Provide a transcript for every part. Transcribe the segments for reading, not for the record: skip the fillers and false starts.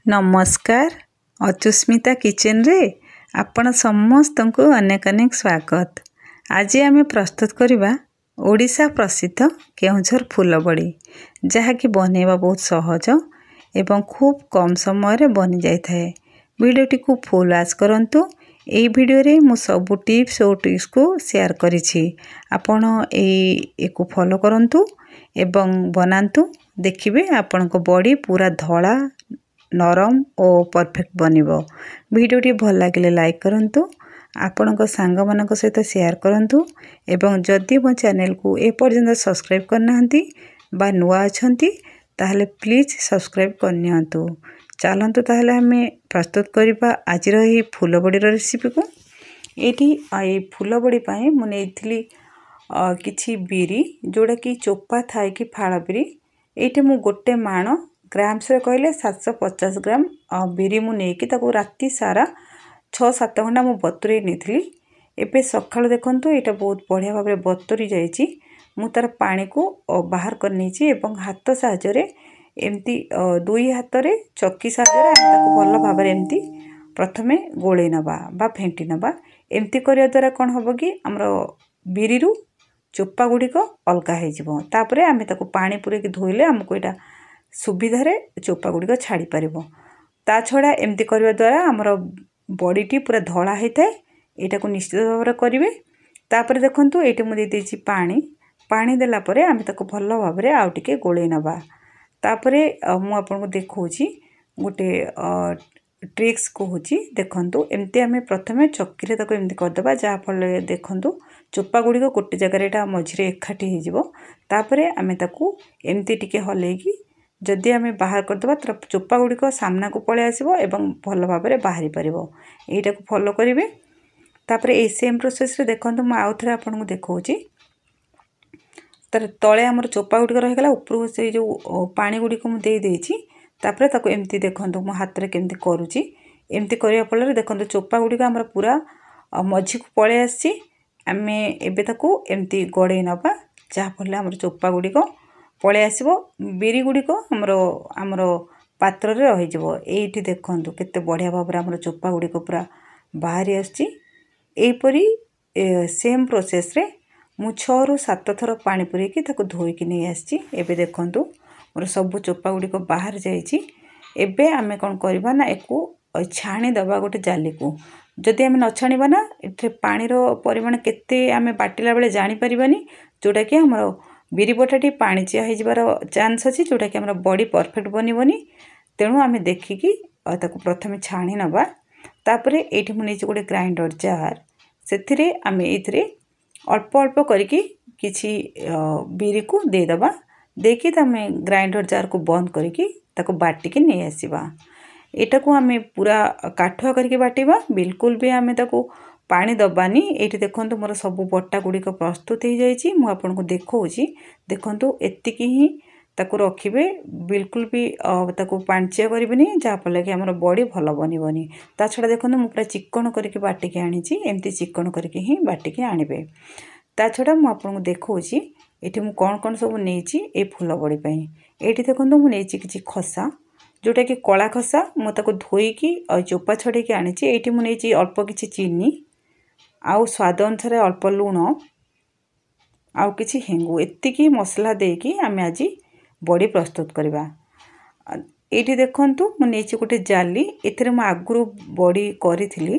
नमस्कार अचुस्मिता किचन रे आपण समस्त को अनेक अनेक स्वागत। आज आम प्रस्तुत करवा ओडिशा प्रसिद्ध केउझर फूलबड़ी जहाँकि बनैबा बहुत सहज एवं खूब कम समय रे बनी जाय थाए। वीडियोटी को फुल वॉच करंतु। एई वीडियो रे मु सब टिप्स और ट्रिक्स को शेयर करिछि। आपण एको फॉलो करंतु एवं बनांतु। देखिबे आपण को बॉडी पूरा धला नरम और परफेक्ट बनिबो। वीडियोटी भल लागिले लाइक करंतु, आपणक सांग मानक सहित शेयर करंतु एवं जदि मो चैनल को ए पर्यंत सब्सक्राइब करनाहंती बा नुआ अछंती ताहले प्लीज सब्सक्राइब करनियंतु। चलंतु ताहले हमें प्रस्तुत करिबा आजिर ही फूलबड़ी रेसिपी को। एठी आई फूलबड़ी पाए मु नेइथिली किछि बिरी जोड़ा कि चोपा थाए कि फाड़ बिरी। एठी मु गोटे माण ग्राम्स रे कहले 750 ग्राम बिरी मु नेकी ताको राती सारा 6-7 घंटा मु बतुरे नेथिली। एबे सकाळ देखंतु एटा बहुत बढ़िया भाबरे बतुरी जाईची। मु तार पानी को बाहर कर नेची एवं हाथ साहाय्य रे एमती दुई हाथ रे चक्की साहाय्य रे ताको भल भाबरे एमती प्रथमे गोळे नबा बा फेंटी नबा। एमती करिया द्वारा कोन हबो कि हमरो बिरी रु चोपा गुडी को अलगा हे जिवो। तापरे आमे ताको पानी पुरे कि धोइले हमको एटा सुविधा रे चोपा गुडी को छाड़ी परिबो। ता छडा एमती करबा द्वारा हमरो बॉडीटी पूरा धळा हेतै। एटा को निश्चित भाबरे करिवे। तापरे देखंतु एटी मु देछि पानी देला परे आमे ताको भल्लो भाबरे आउ टिके गोळे नबा। तापरे मु आपन को देखौछि गोटे ट्रिक्स कहूछि। देखंतु एमती आमे प्रथमे चक्की रे ताको एमती कर दबा जा फल देखंतु चोपा गुडी को गोटे जगह रे एटा मझिरे एखाटी हे जिवो। तापरे आमे ताको एमती टिके हलेगी जदि आमे बाहर कर दबा तर चोपा गुडी को सामना को पळे आसीबो एवं भल भाबरे बाहरी परिबो। एटा को फॉलो करिवे। तापरे ए सेम प्रोसेस रे देखंतु म आउ थरे आपन को देखौछि। तर तळे हमर चोपा गुडी को रहि गला ऊपर से जो पानी गुडी को म देई देछि। तापरे ताको एमती देखंतु म हाथ रे केमती करूछि। एमती करिया फल रे देखंतु चोपा गुडी को हमर पूरा मझी को पळे आछि। आमे एबे ताको एमती गडे नबा जा फल हमर चोपा गुडी को पळे आसीबो। बिरी गुडी को हमरो पात्र रे रहि जिवो। एठी देखंतु केते बढ़िया भाबरे हमरो चोपा गुडी को पूरा बाहरी आछि। एई परी सेम प्रोसेस रे मु 6 रु 7 थर पानी पुरे कि ताको धोई कि नै आछि। एबे देखंतु मोर सब चोपा गुडी को बाहर जाईछि। एबे आमे कोन करबा ना एको छाणी दबा गोटे जाली को। जदि आमे न छाणीबा ना एथे पानी रो परिमाण केते आमे बाटिला बेले जानि परिबानी। जोटा कि हमरो बिरी बटाटी पानी चिया हे जिबार चांस अछि। जोटा कि हमरा बॉडी परफेक्ट बनिबोनी। तेणु आमे देखि कि ताको प्रथमे छाणी नबा। तापरे एठी मु नेछि गोटे ग्राइंडर जार। सेथिरे आमे एथिरे अल्प अल्प करिकि किछि बिरी को दे दबा। देखि तमे ग्राइंडर जार को बंद करिकि ताको बाटी कि नै आसीबा। एटा को आमे पूरा काठुआ करिकि बाटीबा। बिल्कुल भी आमे ताको पानी दबानी। एठी देखंतु मोर सब बट्टा गुडी को प्रस्तुत हे जाईछि। मु आपन को देखौछि। देखंतु एतिकी ही ताको रखिबे। बिल्कुल भी ताको पांचिया करिबेनी जा फल कि हमर बॉडी भलो बनिबोनी। ता छडा देखंतु मु पूरा चिकन करिकि बाटी के आनिछि। एमती चिकन करिकि ही बाटी के आनिबे। ता छडा मु आपन को देखौछि एठी मु कोन सब नेछि ए फूल बड़ी पई। एठी देखंतु मु नेछि किछि खसा जोटा कि कला खसा। मु ताको धोई कि चोपा छडे कि आनिछि। एठी मु नेछि अल्प किछि चीनी आउ स्वाद अनुसार अल्प लूण आउ किछि हेंगु। एतिकी मसला देकी आमे आजी बड़ी प्रस्तुत करबा। एठी देखंतु मु नेछि गोटे जाली। एथिरे मु आगुरु बड़ी करिथिली।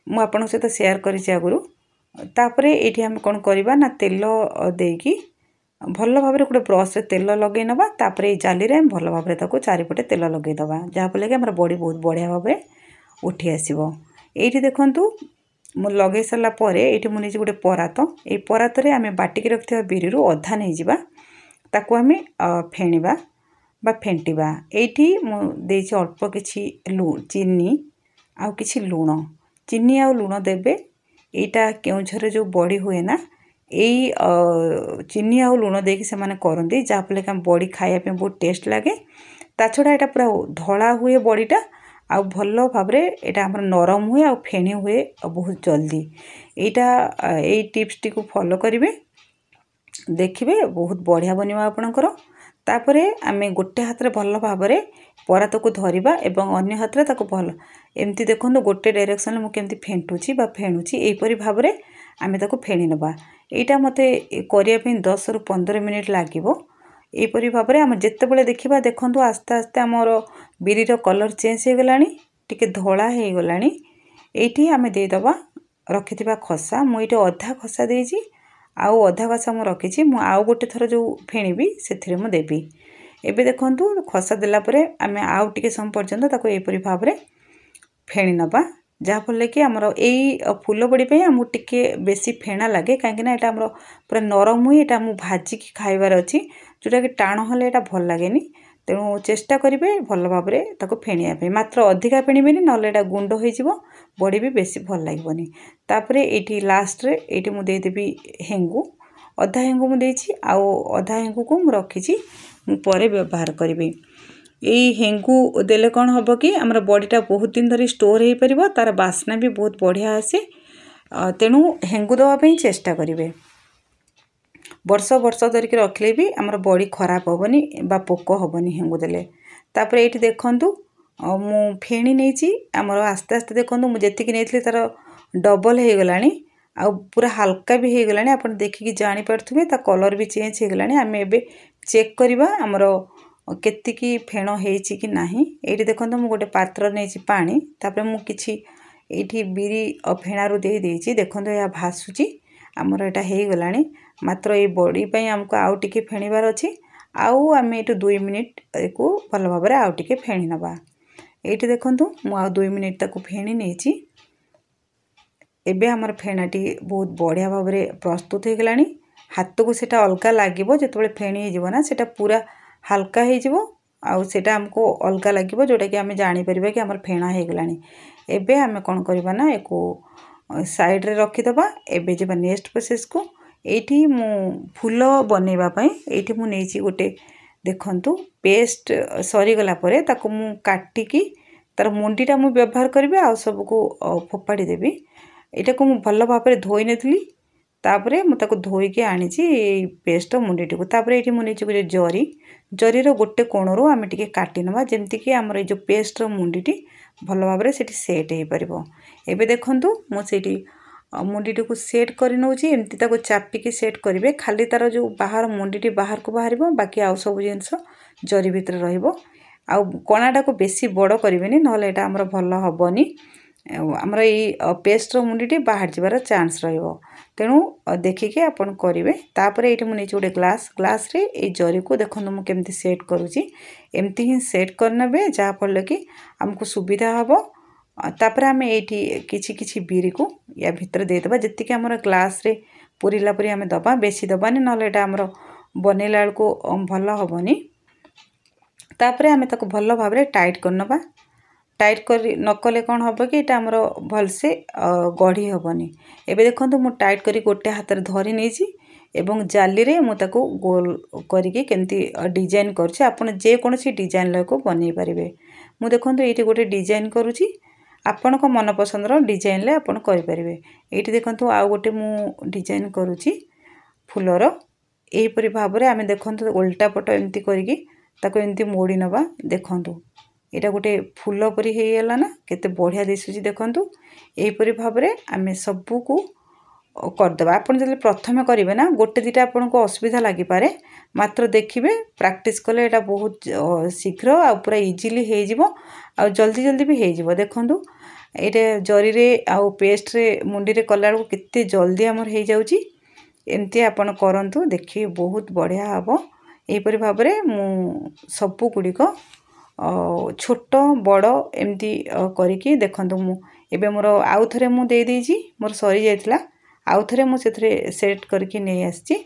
मु आपन सहित शेयर करिछि आगुरु। तापरे एठी हम कोन करबा ना तेल देकी भल भाबरे गोटे ब्रश रे तेल लगै नबा। तापरे जाली रे भल भाबरे ताको चारिपटे तेल लगै दबा जा फल कि हमर बॉडी बहुत बढ़िया भाबरे उठी आसीबो। एठी देखंतु मु लगै सरला परे एठी मु नेछि गोटे परात। ए परात रे आमे बाटी के रखथिबा बिरी रु अधा नै जिबा। ताको आमे फेणिबा बा फेंटिबा। एठी मु देछि अल्प किछि चीनी आउ किछि लूण। चीनी आउ लूण देबे। एटा केउझर जो बड़ी हुए ना एई चीनी आउ लूण देकी से माने करंदी जा फल कि हम बड़ी खाया पे बहुत टेस्ट लागे। ता छडा एटा पूरा धळा हुए बड़ीटा आउ भल्लो भाबरे एटा हमर नरम हुए आउ फेणी हुए बहुत जल्दी। एटा एई टिप्स टी को फॉलो करिवे। देखिबे बहुत बढ़िया बनिबा आपनकर। तापरे आमे गोटे हाथ रे भल भाबरे परात को धरिबा एवं अन्य हाथ रे ताको भल एमती देखंतु गोटे डायरेक्शन मु केमती फेंटुची बा फेणुची एई परि भाबरे आमे ताको फेणी नबा। एटा मते करिया पे 10 रु 15 मिनिट लागिवो। एई परि भाबरे हम जेते बेले देखिबा देखंतु आस्ते आस्ते हमर बिरी रो कलर चेंज हे गलानी टिके धोळा हे गलानी। एठी आमे दे दबा रखिथिबा खसा मु एठी अधा खसा देजी आउ अधा खसा मु रखिछि मु आउ गोटे थरो जो फेणीबी सेथिरे मु देबी। एबे देखंतु खसा देला परे आमे आउ टिके सम पर्यंत ताको एई परि भाबरे फेणी नबा जा फले कि हमर एई फूल बड़ी पे हमु टिके बेसी फेणा लागे काहे ना एटा हमर पूरा नरम हुई एटा हमु भाजी की खाइबार अछि जोटा कि टाण हले एटा भल लागेनी। तेणु चेष्टा करिवे भल भाबरे ताको फेणिया पे मात्र अधिका फेणीबेनी नले एटा गुंड होई जिवो बड़ी भी बेसी भल लागबोनी। तापरे एठी लास्ट रे एठी मु दे देबी हेंगु अधा हेंगु मु देछि आउ अधा हेंगु को मु रखिछि मु परे व्यवहार करिवे। एई हेंगु देले कोन हबो कि हमर बॉडीटा बहुत दिन धरि स्टोर हे परिबो तार बासना भी बहुत बढ़िया आसे। तेणु हेंगु दवा पे चेष्टा करिवे। वर्ष वर्ष धरिक रखले भी हमर बॉडी खराब होबनी बा पोको होबनी हेंगु देले। तापरे एठी देखंतु मु फेणी नेछि हमर आस्ते आस्ते देखंतु मु जेतिकी नेथले तार डबल हे गलानी आ पूरा हल्का भी हे गलानी। आपण देखि कि जानि पड़थुबे ता कलर भी चेंज हे गलानी। हमें एबे चेक करबा हमर केतिकी फेण हेछि कि नाही। एठी देखंतु मु गोटे पात्र नेछि पानी तापरे मु किछि एठी बिरी फेणारु दे देछि देखंतु या भासुची हमर एटा हे गलानी। मात्र ए बॉडी पई हमको आउ टिके फेणीबार अछि आउ आमे एटु 2 मिनिट एको भल भाबरे आउ टिके फेणी नबा। एठी देखंतु मु आउ 2 मिनिट ताको फेणी नेछि। एबे हमर फेणाटी बहुत बढ़िया भाबरे प्रस्तुत हे गलानी। हाथ को सेटा अलगा लागिवो जेतबेले फेणी हे जिवो ना सेटा पूरा हल्का हे जिवो आउ सेटा हमको अलगा लागिवो जोटा कि हमें जानि परिबा कि हमर फेणा हे गलानी। एबे हमें कोन करबा ना एको साइड रे रखि दबा। एबे जेबा नेक्स्ट प्रोसेस को एठी मु फूल बनेबा पई एठी मु नेछि गोटे देखंतु पेस्ट सरी गला परे ताको मु काटी की तार मुंडीटा मु व्यवहार करबे आ सब को फोपाडी देबी। एटा को मु भल भाबरे धोई नेथली तापरे मु ताको धोई के आनिछि पेस्ट मुंडीटी को। तापरे एठी मु नेछि गोटे जरी रो गोटे कोणरो आमे टिके काटी नबा जेमति कि हमर ए जो पेस्ट रो मुंडीटी भल भाबरे सेठी सेट हे परिबो। एबे देखंतु मु सेठी मुंडीटी को सेट करि नउछि एमति ताको चापी के सेट करिवे खाली तार जो बाहर मुंडीटी बाहर को बाहरिबो बाकी आ सब जिंस जरी भितर रहिबो। आ कोणाटा को बेसी बड़ करिवेनी नहले एटा हमर भल हबनी। हमर ए पेस्ट रो मुंडीटी बाहर जिबार चांस रहिबो। तेणु देखिके आपण करिवे। तापरे एठी मु नेछि गोटे ग्लास रे ए जरी को देखंतु मु केमति सेट करूछि एमति ही सेट करनबे जा फल कि हमको सुविधा हबो। तापरे हमें एठी किछि किछि बिरी को या भितर दे दबा जति कि हमर ग्लास रे पुरीला परी हमें दबा बेसी दबानी नले एटा हमर बनेला को भल हबनी। तापरे हमें ताको भल भाबरे टाइट करनबा। टाइट कर नकले कोन हबो कि एटा हमर भल से गढी हबनी। एबे देखंतु मु टाइट करी गोटे हाथ रे धरि नेछि एवं जाली रे मु ताको गोल करिके केमति डिजाइन करछि आपण जे कोनसी डिजाइन लको बनै परिबे। मु देखंतु एठी गोटे डिजाइन करूछि आपण को मन पसंद रो डिजाइन ले आपण करि परिबे। एठी देखंतु आ गोटे मु डिजाइन करूछि फूलर एही परि भाबरे आमे देखंतु उल्टा पट एमति करिके ताको एमति मोड़ी नबा। देखंतु एटा गोटे फूल परि हे गेला ना केते बढ़िया दिसुछि देखंतु एही परि भाबरे आमे सबु को कर दबा। आपण जले प्रथमे करिवे ना गोटे दिटा आपण को असुविधा लागि पारे मात्र देखिबे प्रैक्टिस कले एटा बहुत शीघ्र आ पूरा इजीली हे जिवो आ जल्दी जल्दी भी हे जिवो। देखंतु एटे जरी रे आ पेस्ट रे मुंडी रे कलार को कित्ते जल्दी हमर हे जाउची। एमती आपण करंतु देखि बहुत बढ़िया हबो। एही परि भाबरे मु सबु गुडी को छोट बड़ एमती करिकि देखंतु मु एबे मोर आउ थरे मु दे देजी मोर सरी जायतला आउ थरे मु सेथरे सेट करके नै आछि।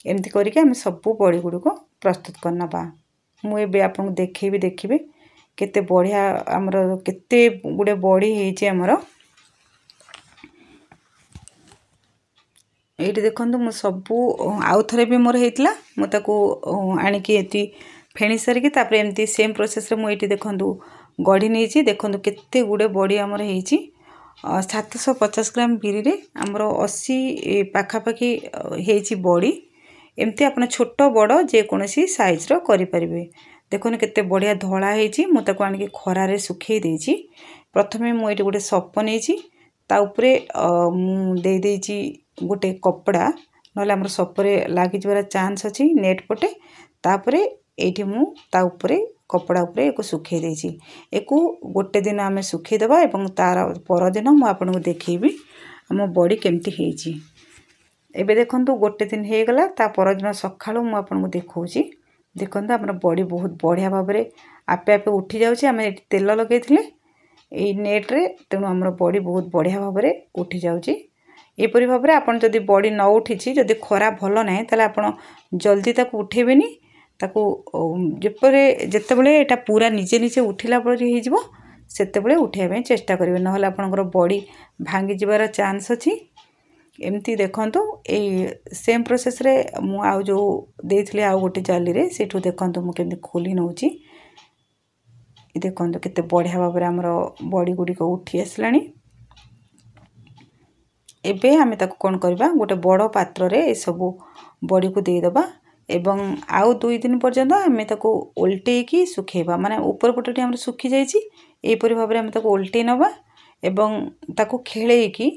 एमती करके हम सबु बड़ी गुडी को प्रस्तुत करनबा। मु एबे आपन देखैबे देखिबे केते बढ़िया हमर केते गुडे बड़ी हेछि हमर। एठी देखंतु मु सबु आउ थरे भी मोर हेतला मु ताको आनी कि एती फेणी सरी कि तापर एमती सेम प्रोसेस रे मु एठी देखंतु गढी नेछि। देखंतु केते गुडे बड़ी हमर हेछि 750 ग्राम बिरी रे हमर 80 पाखा पाखी हेछि बड़ी। एमती आप छोट बड़ जेकोसी साइज्र करें। देखो केते बढ़िया धला होती मुझे आनिक खरारे सुखे देती। प्रथमे मुझे गोटे सप नहीं ताऊपरे मुझे गोटे कपड़ा ना सपरे लग जबार चान्स अच्छी नेट पटे तापरे ये मुझे कपड़ा उपरे एक सुखे देती। एक गोटे दिन आम सुखेदबा और तार परदिन मुझे देखी आम बड़ी केमती होती। एबे देखंतु गोटे दिन हो गला ता परदिन सकाळु मु आपन को देखौची। देखंतु हमर बॉडी बहुत बढ़िया भाव में आपे आपे उठी जाउची। आम तेल लगेइथिले एई नेट रे तेणु हमर बॉडी बहुत बढ़िया भाव में उठी जाउची। एपरि भाव में आपन जदि बॉडी न उठिची जदि खरा भल नाही ताले आपन जल्दी ताकू उठेबेनी। ताकू जेतेबेले एटा पूरा निजे निजे उठिला परि हे जिवो सेतेबेले उठेबे चेष्टा करिवे नहले आपनकर बॉडी भांगी जिबार चांस अछि। एमती देखंतु ए सेम प्रोसेस रे मु आउ जो देइथिले आउ गोटे जाली रे सेठु देखंतु मु केमती खोली नउची। देखंतु केते बढ़िया भाव रे हमर बॉडी गुडी को उठी आसलानी। एबे आमे ताको कोन करबा गोटे बड़ पात्र रे ए सब बॉडी को दे दबा एवं आउ 2 दिन पर्यंत आमे ताको उल्टे की सुखेबा माने ऊपर पटटी हमर सुखी जाईची। ए परि भाव रे आमे ताको उल्टे नबा एवं ताको खेले की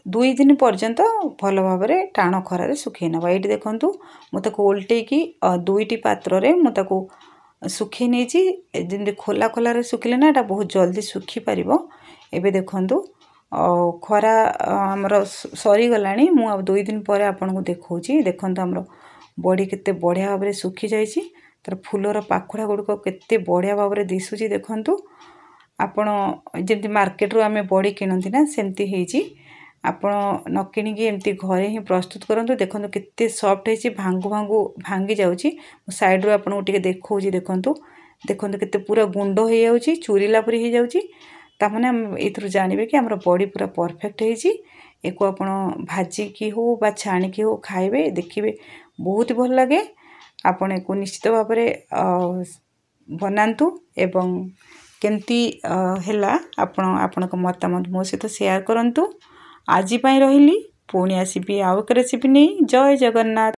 2 दिन पर्यंत भल भाव में टाण खरारे सुखे नवा। ये देखंतु मुझे उल्टे की 2टी पात्र रे मुझे सुखे नहीं जमी खोला खोलारे सुखिले ना बहुत जल्दी सुखी पारिबो। एबे देखंतु खरा हमर सरी गलानी मु 2 दिन पर आपन को देखौची। देखंतु हमर बॉडी केते बढ़िया भाव में सुखी जाईची। तार फूलर पाखुड़ा गुड़क केते बढ़िया भाव में दिसुची। देखंतु आपण जेमती मार्केट रो आमे बॉडी किनंती ना सेमती हेची। आपण न किणिकी एमती घरे ही प्रस्तुत करंतु। देखंतु केते सॉफ्ट हेची भांगु भांगु भांगी जाउची। साइड रो आपण उटिके देखौची। देखंतु देखंतु केते पूरा गुंड हो जाउची चूरीला परि हो जाउची। ता माने हम एथरु जानिबे कि हमर बॉडी पूरा परफेक्ट हेची। एको आपण भाजी की हो बा छाणी की हो खाइबे देखिबे बहुत भल लागे। आपण एको निश्चित भाव में बनांतु एवं केमती हैला आपण को मतामत मो सहित शेयर करंतु। आजि पई रहिली पुणी आसीबी आउ एक रेसिपी नहीं। जय जगन्नाथ।